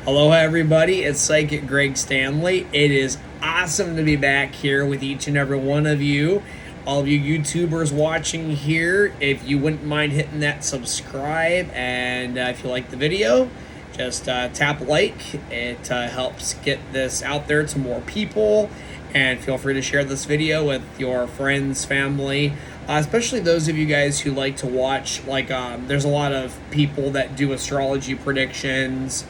Aloha everybody, it's Psychic Greg Stanley. It is awesome to be back here with each and every one of you. All of you YouTubers watching here, if you wouldn't mind hitting that subscribe, and if you like the video, just tap like. It helps get this out there to more people, and feel free to share this video with your friends, family, especially those of you guys who like to watch, there's a lot of people that do astrology predictions,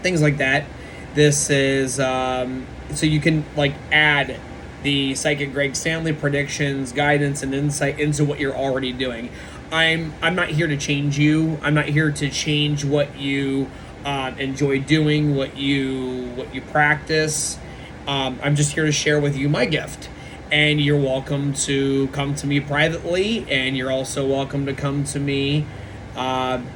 things like that. This is so you can add the Psychic Greg Stanley predictions, guidance, and insight into what you're already doing. I'm not here to change you. I'm not here to change what you enjoy doing, what you practice. I'm just here to share with you my gift. And you're welcome to come to me privately, and you're also welcome to come to me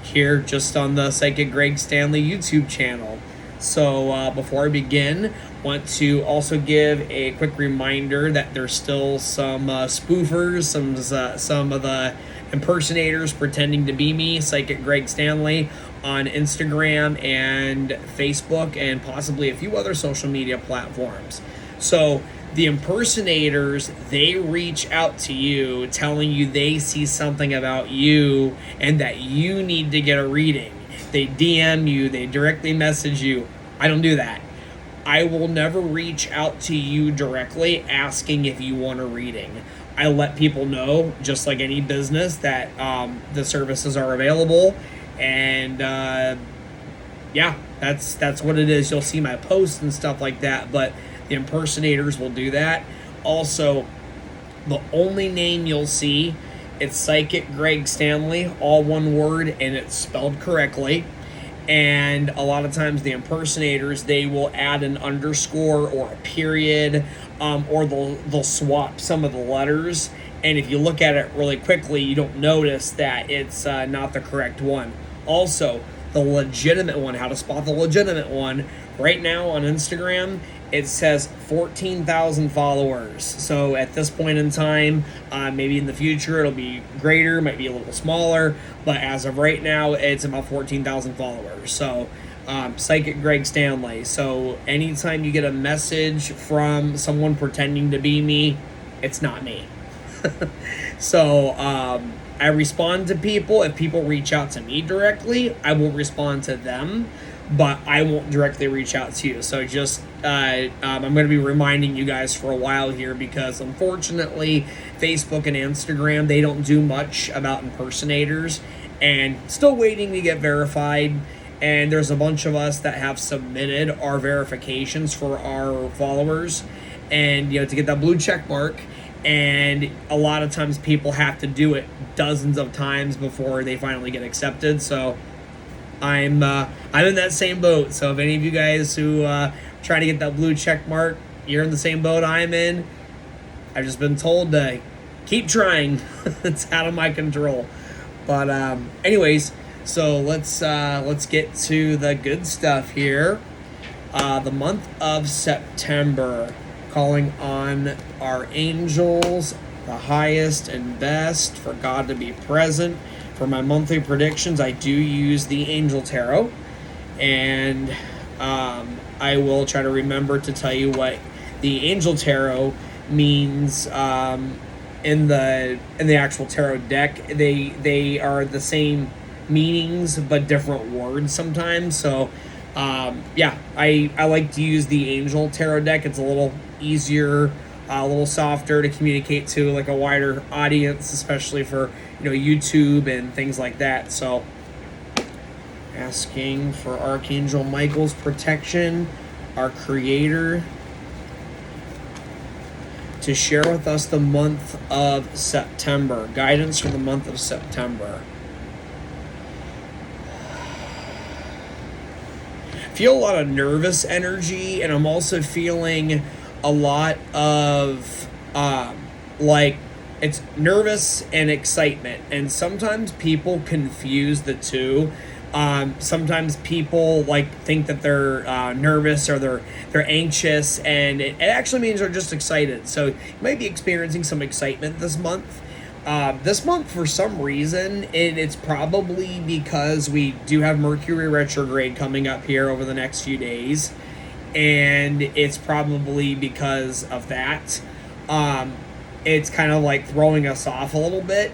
here just on the Psychic Greg Stanley YouTube channel. So before I begin, want to also give a quick reminder that there's still some spoofers, some of the impersonators pretending to be me, Psychic Greg Stanley, on Instagram and Facebook, and possibly a few other social media platforms. So the impersonators, they reach out to you telling you they see something about you and that you need to get a reading. They DM you, they directly message you. I don't do that. I will never reach out to you directly asking if you want a reading. I let people know, just like any business, that the services are available, and yeah, that's what it is. You'll see my posts and stuff like that, but the impersonators will do that. Also, the only name you'll see, it's Psychic Greg Stanley, all one word, and it's spelled correctly. And a lot of times the impersonators, they will add an underscore or a period, or they'll swap some of the letters. And if you look at it really quickly, you don't notice that it's not the correct one. Also, the legitimate one, how to spot the legitimate one, right now on Instagram, it says 14,000 followers. So at this point in time, maybe in the future it'll be greater, might be a little smaller, but as of right now, it's about 14,000 followers. So Psychic Greg Stanley. So anytime you get a message from someone pretending to be me, it's not me. So I respond to people. If people reach out to me directly, I will respond to them, but I won't directly reach out to you. So just I'm going to be reminding you guys for a while here, because unfortunately Facebook and Instagram, they don't do much about impersonators, and still waiting to get verified. And there's a bunch of us that have submitted our verifications for our followers, and to get that blue check mark. And a lot of times people have to do it dozens of times before they finally get accepted. So I'm in that same boat. So if any of you guys who try to get that blue check mark, you're in the same boat I'm in, I've just been told to keep trying. It's out of my control. But anyways, so let's get to the good stuff here. The month of September, calling on our angels, the highest and best, for God to be present. For my monthly predictions, I do use the Angel Tarot, and I will try to remember to tell you what the Angel Tarot means in the actual tarot deck. They are the same meanings but different words sometimes. So yeah, I like to use the Angel Tarot deck. It's a little easier, a little softer to communicate to a wider audience, especially for YouTube and things like that. So asking for Archangel Michael's protection, our creator, to share with us the month of September, guidance for the month of September. Feel a lot of nervous energy, and I'm also feeling a lot of it's nervous and excitement, and sometimes people confuse the two. Sometimes people think that they're nervous or they're anxious, and it actually means they're just excited. So you might be experiencing some excitement this month, This month, for some reason, it's probably because we do have Mercury retrograde coming up here over the next few days, and it's probably because of that. It's kind of like throwing us off a little bit,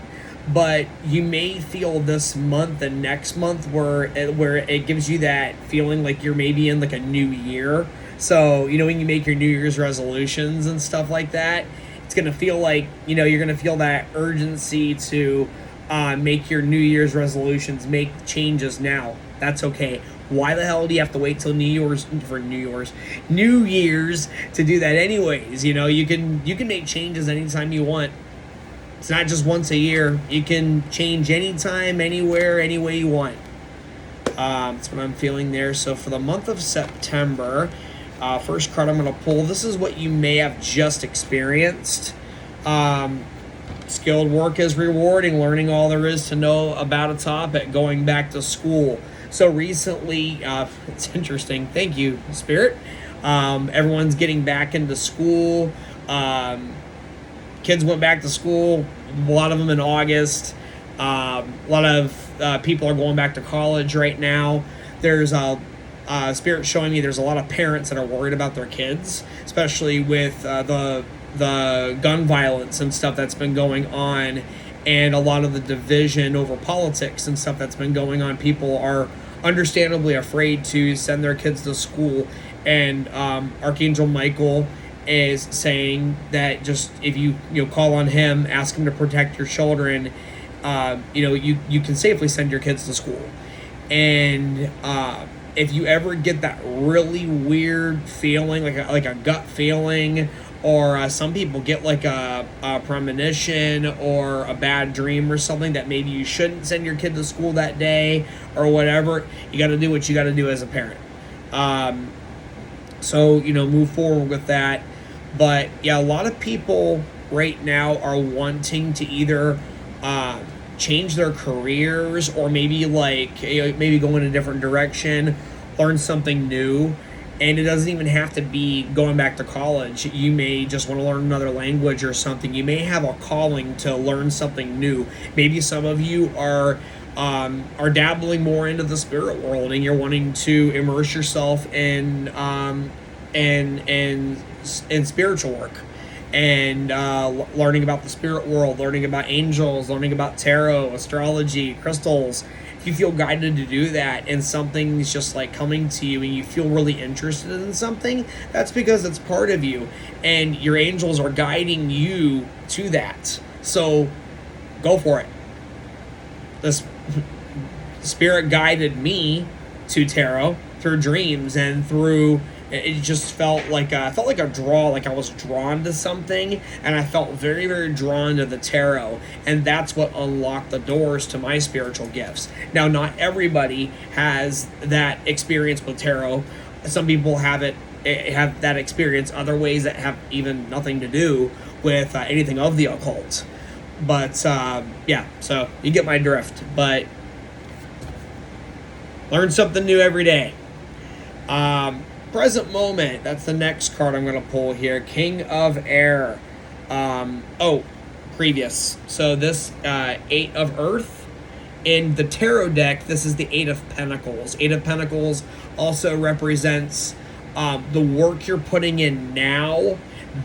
but you may feel this month and next month where it gives you that feeling like you're maybe in like a new year. So, when you make your New Year's resolutions and stuff like that, it's going to feel like, you're going to feel that urgency to make your New Year's resolutions, make changes now. That's okay. Why the hell do you have to wait till New Year's to do that anyways? You can make changes anytime you want. It's not just once a year. You can change anytime, anywhere, any way you want. That's what I'm feeling there. So for the month of September, first card I'm going to pull, this is what you may have just experienced. Skilled work is rewarding, learning all there is to know about a topic, going back to school. So recently, it's interesting. Thank you, Spirit. Everyone's getting back into school. Kids went back to school, a lot of them in August. A lot of people are going back to college right now. There's Spirit showing me there's a lot of parents that are worried about their kids, especially with the gun violence and stuff that's been going on, and a lot of the division over politics and stuff that's been going on. People are understandably afraid to send their kids to school, and Archangel Michael is saying that just if you call on him, ask him to protect your children, you can safely send your kids to school. And if you ever get that really weird feeling, like a gut feeling, or some people get like a premonition or a bad dream or something that maybe you shouldn't send your kid to school that day or whatever, you got to do what you got to do as a parent. So move forward with that. But yeah, a lot of people right now are wanting to either change their careers, or maybe maybe go in a different direction, learn something new. And it doesn't even have to be going back to college. You may just want to learn another language or something. You may have a calling to learn something new. Maybe some of you are dabbling more into the spirit world, and you're wanting to immerse yourself in spiritual work, and learning about the spirit world, learning about angels, learning about tarot, astrology, crystals. If you feel guided to do that, and something's just like coming to you and you feel really interested in something, that's because it's part of you, and your angels are guiding you to that. So go for it. This spirit guided me to tarot through dreams, and through it just felt like a draw, like I was drawn to something, and I felt very, very drawn to the tarot, and that's what unlocked the doors to my spiritual gifts. Now, not everybody has that experience with tarot. Some people have that experience other ways that have even nothing to do with anything of the occult. But yeah, so you get my drift. But learn something new every day. Present moment, that's the next card I'm going to pull here. King of Air. Previous. So this 8 of Earth. In the tarot deck, this is the 8 of Pentacles. 8 of Pentacles also represents the work you're putting in now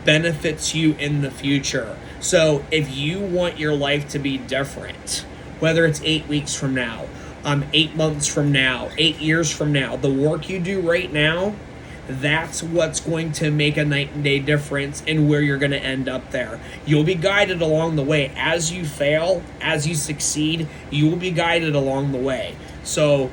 benefits you in the future. So if you want your life to be different, whether it's 8 weeks from now, 8 months from now, 8 years from now, the work you do right now, that's what's going to make a night and day difference in where you're going to end up there. You'll be guided along the way. As you fail, as you succeed, you will be guided along the way. So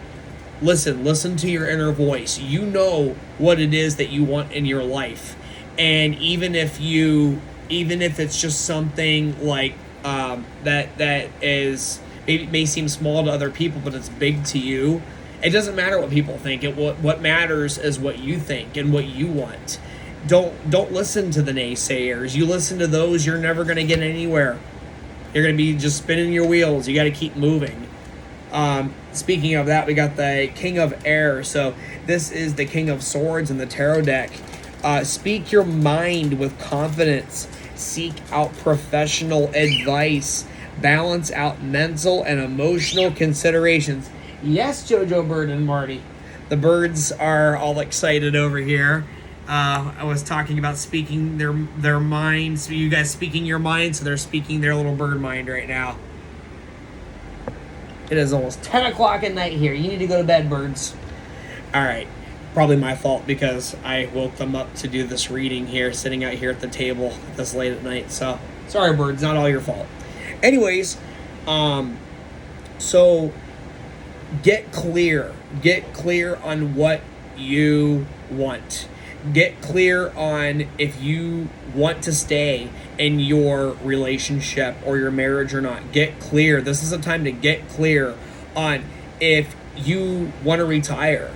listen to your inner voice. You know what it is that you want in your life. And even if it's just something like that is, it may seem small to other people, but it's big to you, it doesn't matter what people think. What matters is what you think and what you want. Don't listen to the naysayers. You listen to those, you're never going to get anywhere. You're going to be just spinning your wheels. You got to keep moving. Speaking of that, we got the King of Air. So this is the King of Swords in the tarot deck. Speak your mind with confidence. Seek out professional advice. balance out mental and emotional considerations. Yes, Jojo Bird and Marty. The birds are all excited over here. I was talking about speaking their minds. So you guys speaking your mind, so they're speaking their little bird mind right now. It is almost 10 o'clock at night here. You need to go to bed, birds. All right. Probably my fault because I woke them up to do this reading here, sitting out here at the table this late at night. So, sorry, birds. Not all your fault. Anyways, so get clear. Get clear on what you want. Get clear on if you want to stay in your relationship or your marriage or not. Get clear. This is a time to get clear on if you want to retire.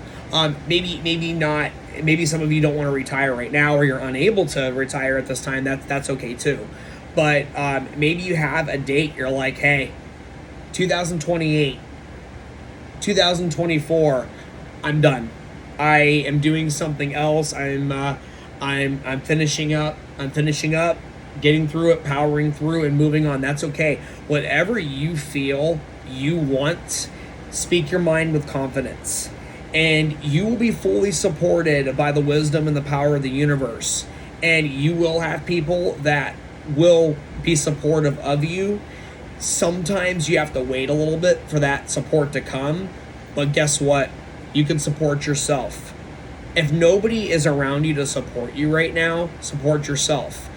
Maybe not. Maybe some of you don't want to retire right now, or you're unable to retire at this time. That's okay too. But maybe you have a date. You're like, hey, 2028, 2024, I'm done. I am doing something else. I'm finishing up. I'm finishing up, getting through it, powering through, and moving on. That's okay. Whatever you feel you want, speak your mind with confidence. And you will be fully supported by the wisdom and the power of the universe. And you will have people that will be supportive of you. Sometimes you have to wait a little bit for that support to come. But guess what? You can support yourself. If nobody is around you to support you right now, support yourself.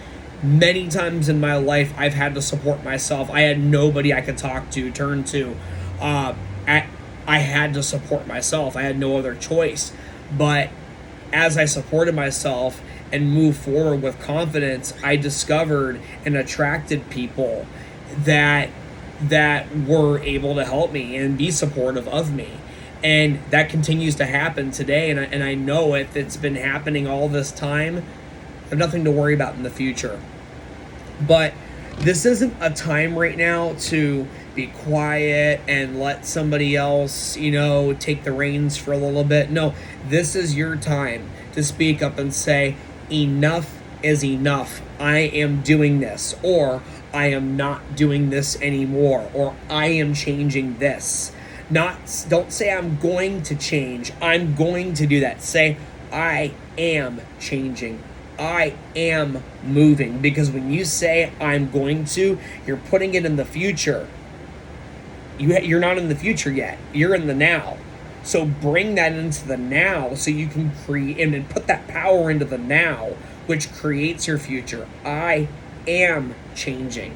Many times in my life, I've had to support myself. I had nobody I could talk to, turn to. I had to support myself. I had no other choice. But as I supported myself and moved forward with confidence, I discovered and attracted people that were able to help me and be supportive of me. And that continues to happen today. And I know if it's been happening all this time, I have nothing to worry about in the future. But this isn't a time right now to be quiet and let somebody else, take the reins for a little bit. No, this is your time to speak up and say, enough is enough. I am doing this, or I am not doing this anymore, or I am changing this. Don't say I'm going to change. I'm going to do that. Say, I am changing. I am moving. Because when you say I'm going to, you're putting it in the future. You're not in the future yet. You're in the now. So bring that into the now so you can create and put that power into the now, which creates your future. I am changing.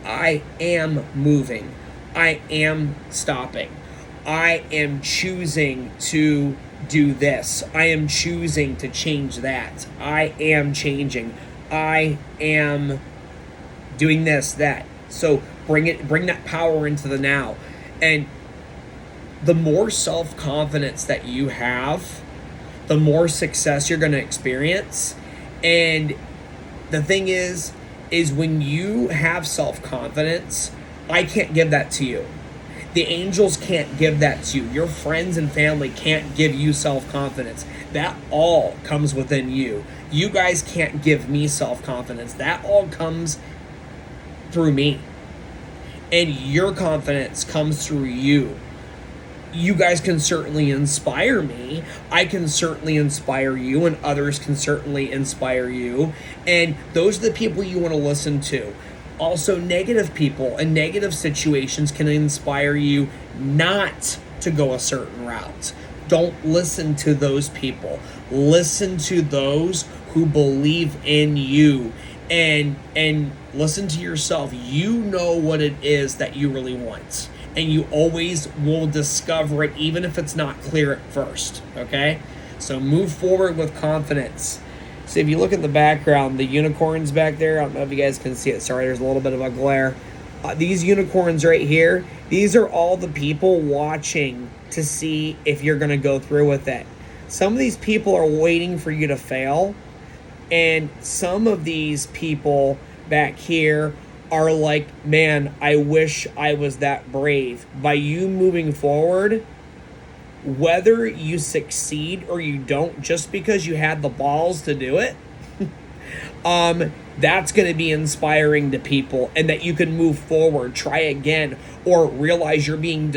I am moving. I am stopping. I am choosing to do this. I am choosing to change that. I am changing. I am doing this, that. So bring that power into the now. And the more self-confidence that you have, the more success you're going to experience. And the thing is when you have self-confidence, I can't give that to you. The angels can't give that to you. Your friends and family can't give you self-confidence. That all comes within you. You guys can't give me self-confidence. That all comes through me. And your confidence comes through you. You guys can certainly inspire me. I can certainly inspire you, and others can certainly inspire you. And those are the people you want to listen to. Also, negative people and negative situations can inspire you not to go a certain route. Don't listen to those people. Listen to those who believe in you, and listen to yourself. You know what it is that you really want, and you always will discover it, even if it's not clear at first. Okay? So move forward with confidence. So if you look at the background, the unicorns back there, I don't know if you guys can see it. Sorry, there's a little bit of a glare. These unicorns right here, these are all the people watching to see if you're going to go through with it. Some of these people are waiting for you to fail. And some of these people back here are like, man, I wish I was that brave. By you moving forward, whether you succeed or you don't, just because you had the balls to do it, That's going to be inspiring to people, and that you can move forward, try again, or realize you're being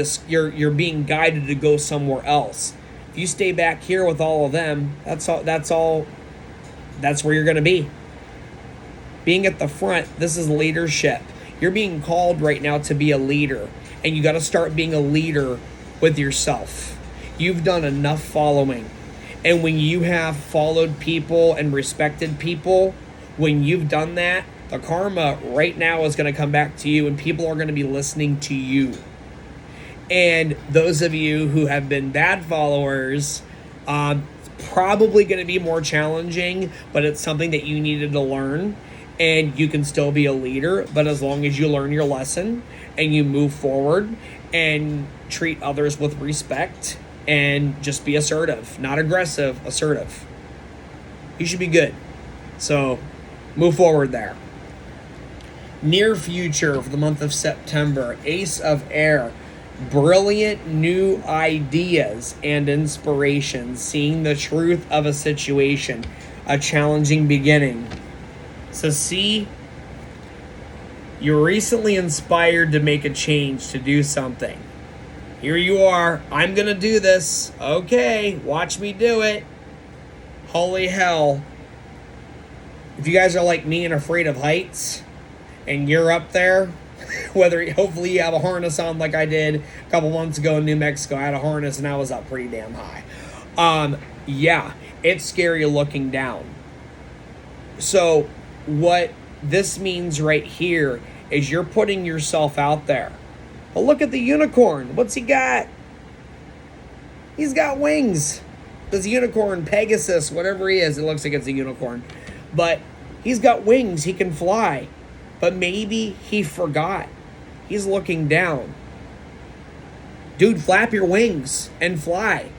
guided to go somewhere else. If you stay back here with all of them, that's where you're going to be. Being at the front, this is leadership. You're being called right now to be a leader, and you got to start being a leader with yourself. You've done enough following, and when you have followed people and respected people, when you've done that, the karma right now is going to come back to you, and people are going to be listening to you. And those of you who have been bad followers, probably going to be more challenging, but it's something that you needed to learn, and you can still be a leader, but as long as you learn your lesson and you move forward and treat others with respect and just be assertive, not aggressive, assertive, you should be good. So move forward there. Near future for the month of September, Ace of Air. Brilliant new ideas and inspiration. Seeing the truth of a situation. A challenging beginning. So see, you're recently inspired to make a change, to do something. Here you are. I'm going to do this. Okay, watch me do it. Holy hell. If you guys are like me and afraid of heights, and you're up there, hopefully you have a harness on like I did a couple months ago in New Mexico. I had a harness and I was up pretty damn high. Yeah, it's scary looking down. So what this means right here is you're putting yourself out there. Well, look at the unicorn. What's he got? He's got wings. This unicorn, Pegasus, whatever he is, it looks like it's a unicorn. But he's got wings. He can fly. But maybe he forgot. He's looking down. Dude, flap your wings and fly.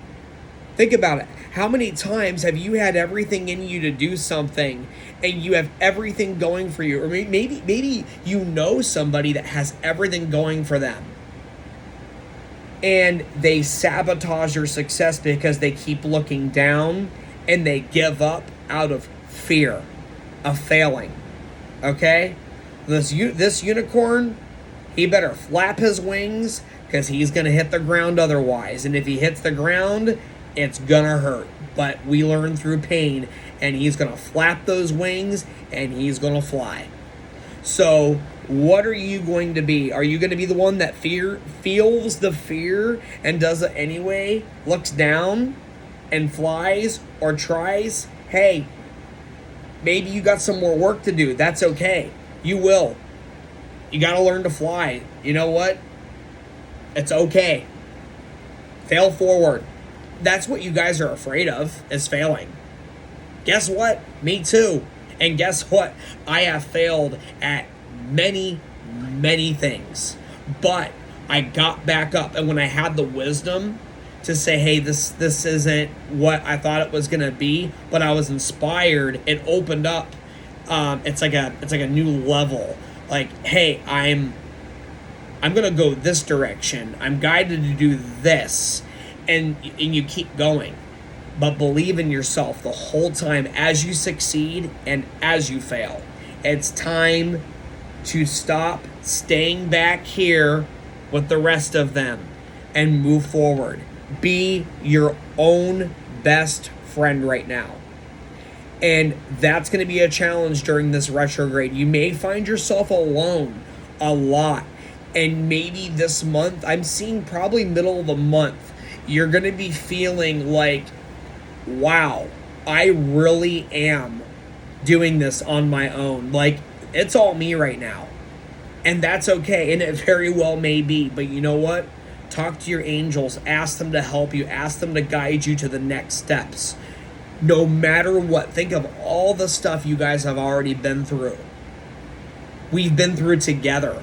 Think about it. How many times have you had everything in you to do something and you have everything going for you? Or maybe you know somebody that has everything going for them, and they sabotage your success because they keep looking down and they give up out of fear of failing. Okay? This unicorn, he better flap his wings because he's going to hit the ground otherwise. And if he hits the ground, it's going to hurt. But we learn through pain, and he's going to flap those wings and he's going to fly. So what are you going to be? Are you going to be the one that feels the fear and does it anyway, looks down and flies, or tries? Hey, maybe you got some more work to do. That's okay. You will. You got to learn to fly. You know what? It's okay. Fail forward. That's what you guys are afraid of, is failing. Guess what? Me too. And guess what? I have failed at many, many things. But I got back up. And when I had the wisdom to say, hey, this isn't what I thought it was going to be, but I was inspired, it opened up. It's like a new level. Like, hey, I'm gonna go this direction. I'm guided to do this, and you keep going, but believe in yourself the whole time as you succeed and as you fail. It's time to stop staying back here with the rest of them and move forward. Be your own best friend right now. And that's going to be a challenge during this retrograde. You may find yourself alone a lot. And maybe this month, I'm seeing probably middle of the month, you're going to be feeling like, wow, I really am doing this on my own. Like, it's all me right now. And that's okay. And it very well may be. But you know what? Talk to your angels. Ask them to help you. Ask them to guide you to the next steps. No matter what, think of all the stuff you guys have already been through. We've been through together.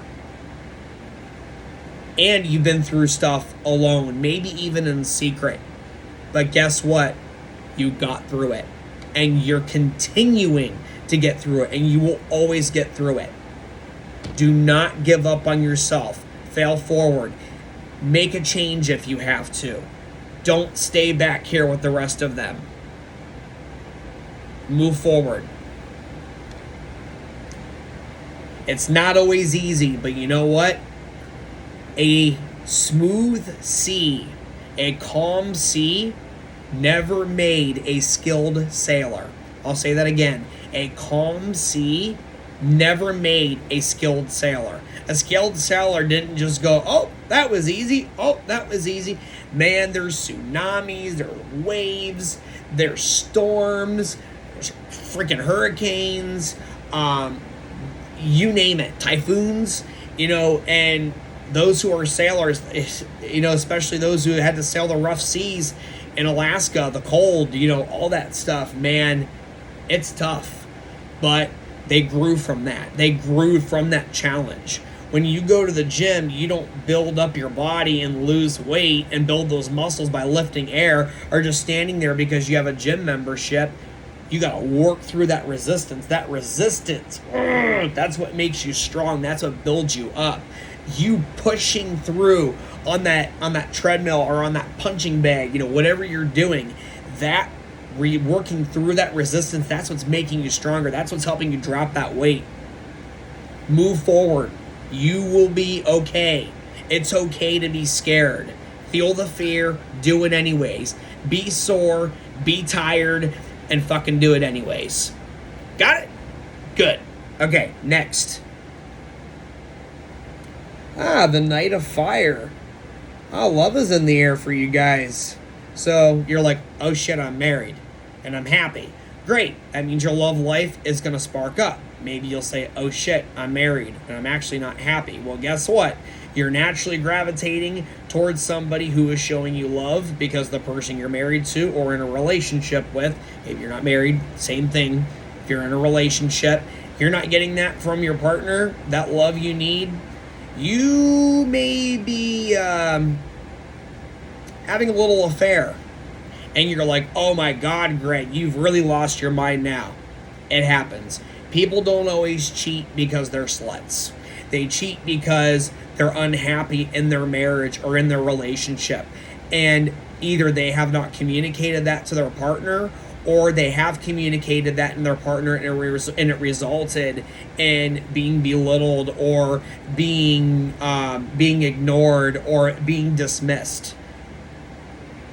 And you've been through stuff alone, maybe even in secret. But guess what? You got through it. And you're continuing to get through it. And you will always get through it. Do not give up on yourself. Fail forward. Make a change if you have to. Don't stay back here with the rest of them. Move forward. It's not always easy, but you know what? A smooth sea, a calm sea, never made a skilled sailor. I'll say that again. A calm sea never made a skilled sailor. A skilled sailor didn't just go, oh, that was easy. Oh, that was easy. Man, there's tsunamis, there's waves, there's storms, there's freaking hurricanes, you name it, typhoons, and those who are sailors, especially those who had to sail the rough seas in Alaska, the cold, all that stuff, man, it's tough. But they grew from that. They grew from that challenge. When you go to the gym, you don't build up your body and lose weight and build those muscles by lifting air or just standing there because you have a gym membership. You got to work through that resistance. That resistance, that's what makes you strong. That's what builds you up. You pushing through on that treadmill or on that punching bag, whatever you're doing, that working through that resistance, that's what's making you stronger. That's what's helping you drop that weight. Move forward. You will be okay. It's okay to be scared. Feel the fear. Do it anyways. Be sore. Be tired. And fucking do it anyways. Got it? Good. Okay, next. The Night of Fire. Love is in the air for you guys. So you're like, oh shit, I'm married. And I'm happy. Great. That means your love life is going to spark up. Maybe you'll say, oh shit, I'm married and I'm actually not happy. Well, guess what? You're naturally gravitating towards somebody who is showing you love because the person you're married to or in a relationship with, if you're not married, same thing. If you're in a relationship, you're not getting that from your partner, that love you need. You may be having a little affair. And you're like, oh my God, Greg, you've really lost your mind now. It happens. People don't always cheat because they're sluts. They cheat because they're unhappy in their marriage or in their relationship. And either they have not communicated that to their partner, or they have communicated that in their partner and it resulted in being belittled or being ignored or being dismissed.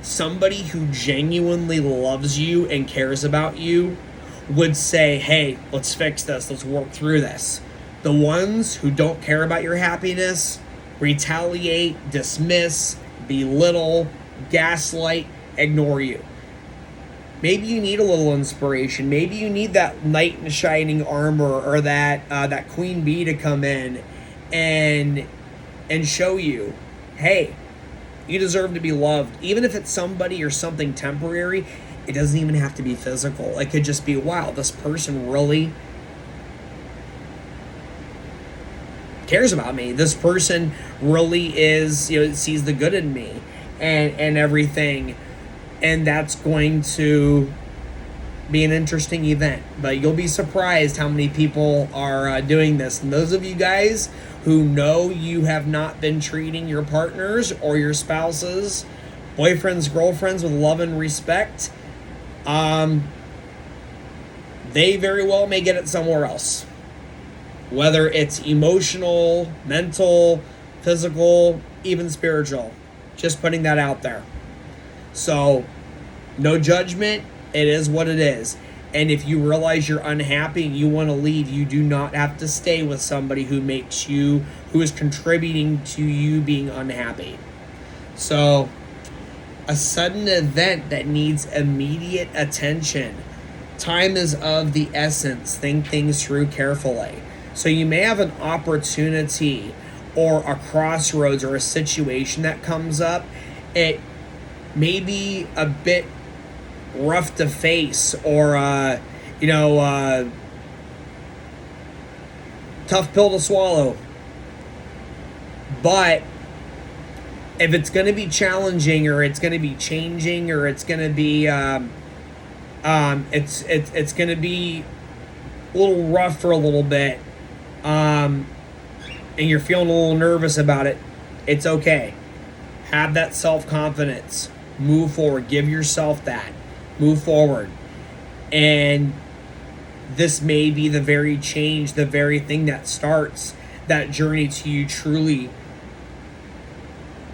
Somebody who genuinely loves you and cares about you would say, hey, let's fix this. Let's work through this. The ones who don't care about your happiness retaliate, dismiss, belittle, gaslight, ignore you. Maybe you need a little inspiration. Maybe you need that knight in shining armor or that queen bee to come in and show you, hey, you deserve to be loved. Even if it's somebody or something temporary, it doesn't even have to be physical. It could just be, wow, this person really cares about me. This person really is, sees the good in me and everything. And that's going to be an interesting event. But you'll be surprised how many people are doing this. And those of you guys who know you have not been treating your partners or your spouses, boyfriends, girlfriends with love and respect, they very well may get it somewhere else. Whether it's emotional, mental, physical, even spiritual. Just putting that out there. So, no judgment. It is what it is. And if you realize you're unhappy and you want to leave, you do not have to stay with somebody who is contributing to you being unhappy. So, a sudden event that needs immediate attention. Time is of the essence. Think things through carefully. So you may have an opportunity or a crossroads or a situation that comes up. It may be a bit rough to face or, tough pill to swallow. But if it's going to be challenging or it's going to be changing or it's going to be, it's going to be a little rough for a little bit, and you're feeling a little nervous about it, it's okay. Have that self-confidence. Move forward. Give yourself that. Move forward. And this may be the very change, the very thing that starts that journey to you truly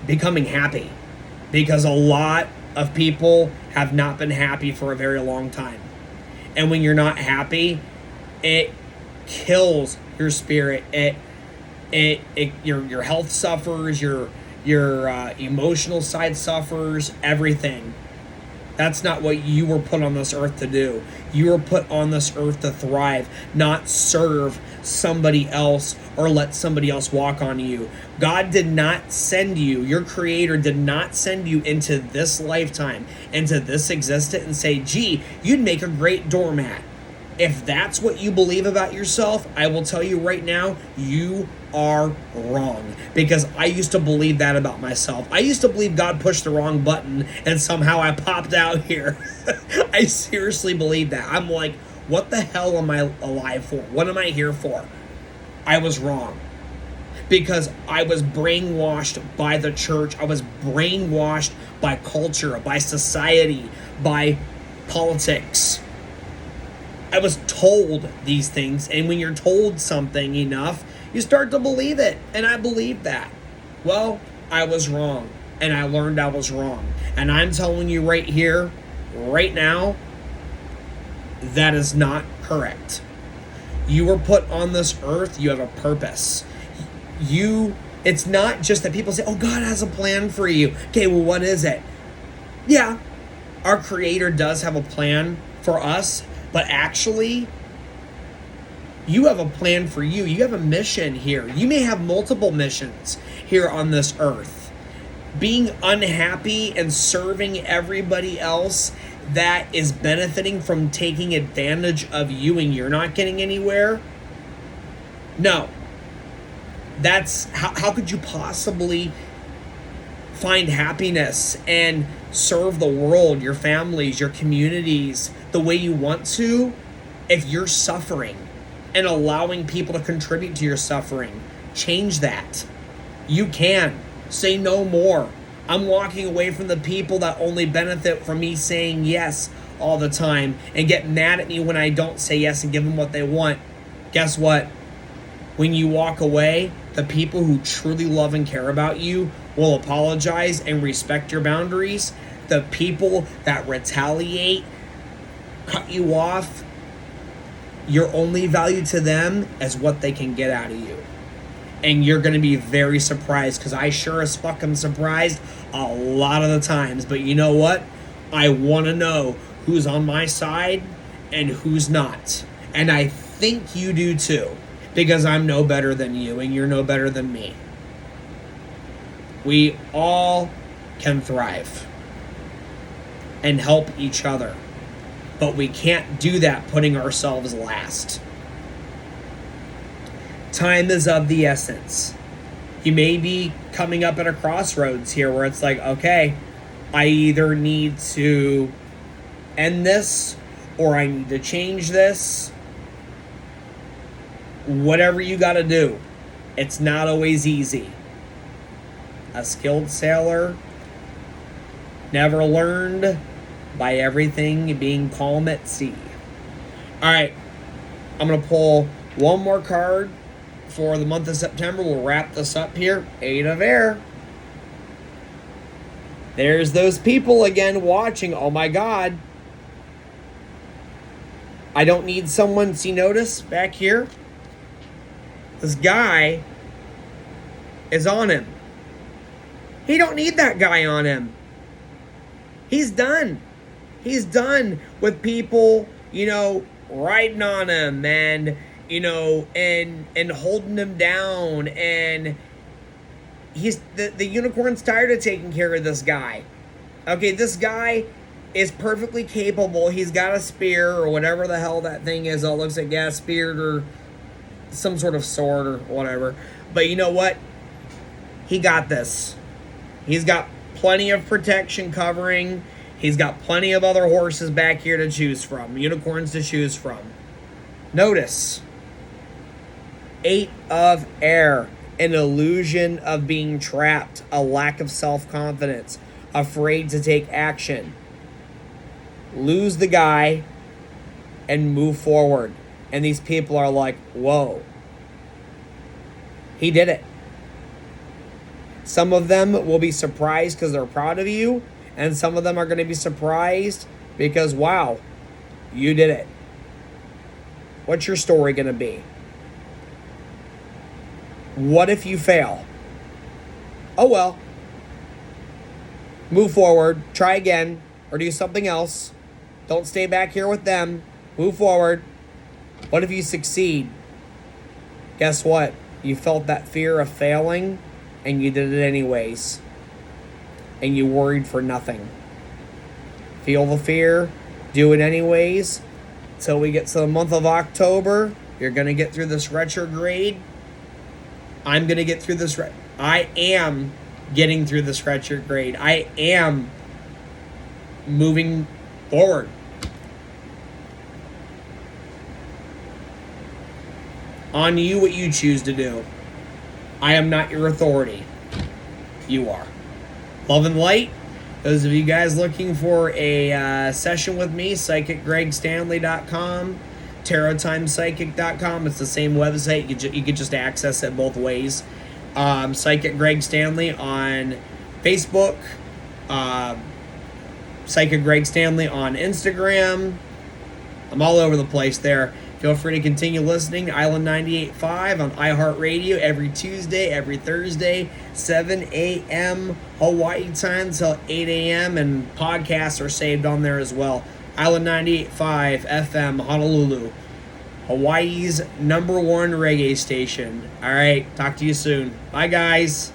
becoming happy. Because a lot of people have not been happy for a very long time. And when you're not happy, it kills your spirit. Your health suffers, your emotional side suffers, everything. That's not what you were put on this earth to do. You were put on this earth to thrive, not serve somebody else or let somebody else walk on you. God did not send you, your creator did not send you into this lifetime, into this existence and say, gee, you'd make a great doormat. If that's what you believe about yourself, I will tell you right now, you are wrong. Because I used to believe that about myself. I used to believe God pushed the wrong button and somehow I popped out here. I seriously believe that. I'm like, what the hell am I alive for? What am I here for? I was wrong. Because I was brainwashed by the church. I was brainwashed by culture, by society, by politics. I was told these things, and when you're told something enough, you start to believe it, and I believed that. Well, I was wrong, and I learned I was wrong. And I'm telling you right here, right now, that is not correct. You were put on this earth, you have a purpose. It's not just that people say, oh, God has a plan for you. Okay, well, what is it? Yeah, our Creator does have a plan for us, but actually, you have a plan for you. You have a mission here. You may have multiple missions here on this earth. Being unhappy and serving everybody else that is benefiting from taking advantage of you and you're not getting anywhere? No. That's how could you possibly find happiness and serve the world, your families, your communities, the way you want to, if you're suffering and allowing people to contribute to your suffering? Change that. You can. Say no more. I'm walking away from the people that only benefit from me saying yes all the time and get mad at me when I don't say yes and give them what they want. Guess what? When you walk away, the people who truly love and care about you will apologize and respect your boundaries. The people that retaliate, cut you off, your only value to them is what they can get out of you. And you're going to be very surprised, because I sure as fuck am surprised a lot of the times. But you know what? I want to know who's on my side and who's not. And I think you do too, because I'm no better than you and you're no better than me. We all can thrive and help each other. But we can't do that putting ourselves last. Time is of the essence. You may be coming up at a crossroads here where it's like, okay, I either need to end this or I need to change this. Whatever you got to do. It's not always easy. A skilled sailor never learned by everything being calm at sea. All right, I'm going to pull one more card for the month of September. We'll wrap this up here. 8 of Air. There's those people again watching. Oh my God. I don't need someone. See, notice back here? This guy is on him. He don't need that guy on him. He's done. He's done with people, riding on him and, and holding him down. And the unicorn's tired of taking care of this guy. Okay, this guy is perfectly capable. He's got a spear or whatever the hell that thing is. It looks like a spear or some sort of sword or whatever. But you know what? He got this. He's got plenty of protection covering. He's got plenty of other horses back here to choose from. Unicorns to choose from. Notice. 8 of Air. An illusion of being trapped. A lack of self-confidence. Afraid to take action. Lose the guy and move forward. And these people are like, whoa, he did it. Some of them will be surprised because they're proud of you. And some of them are going to be surprised because, wow, you did it. What's your story going to be? What if you fail? Oh well. Move forward. Try again. Or do something else. Don't stay back here with them. Move forward. What if you succeed? Guess what? You felt that fear of failing, and you did it anyways. And you worried for nothing. Feel the fear. Do it anyways. Till we get to the month of October. You're going to get through this retrograde. I'm going to get through this. I am getting through this retrograde. I am moving forward. On you what you choose to do. I am not your authority. You are. Love and light. Those of you guys looking for a session with me, PsychicGregStanley.con, TarotTimePsychic.com. It's the same website. You could just access it both ways. Psychic Greg Stanley on Facebook. Psychic Greg Stanley on Instagram. I'm all over the place there. Feel free to continue listening to Island 98.5 on iHeartRadio every Tuesday, every Thursday, 7 a.m. Hawaii time till 8 a.m. And podcasts are saved on there as well. Island 98.5 FM, Honolulu. Hawaii's #1 reggae station. All right, talk to you soon. Bye, guys.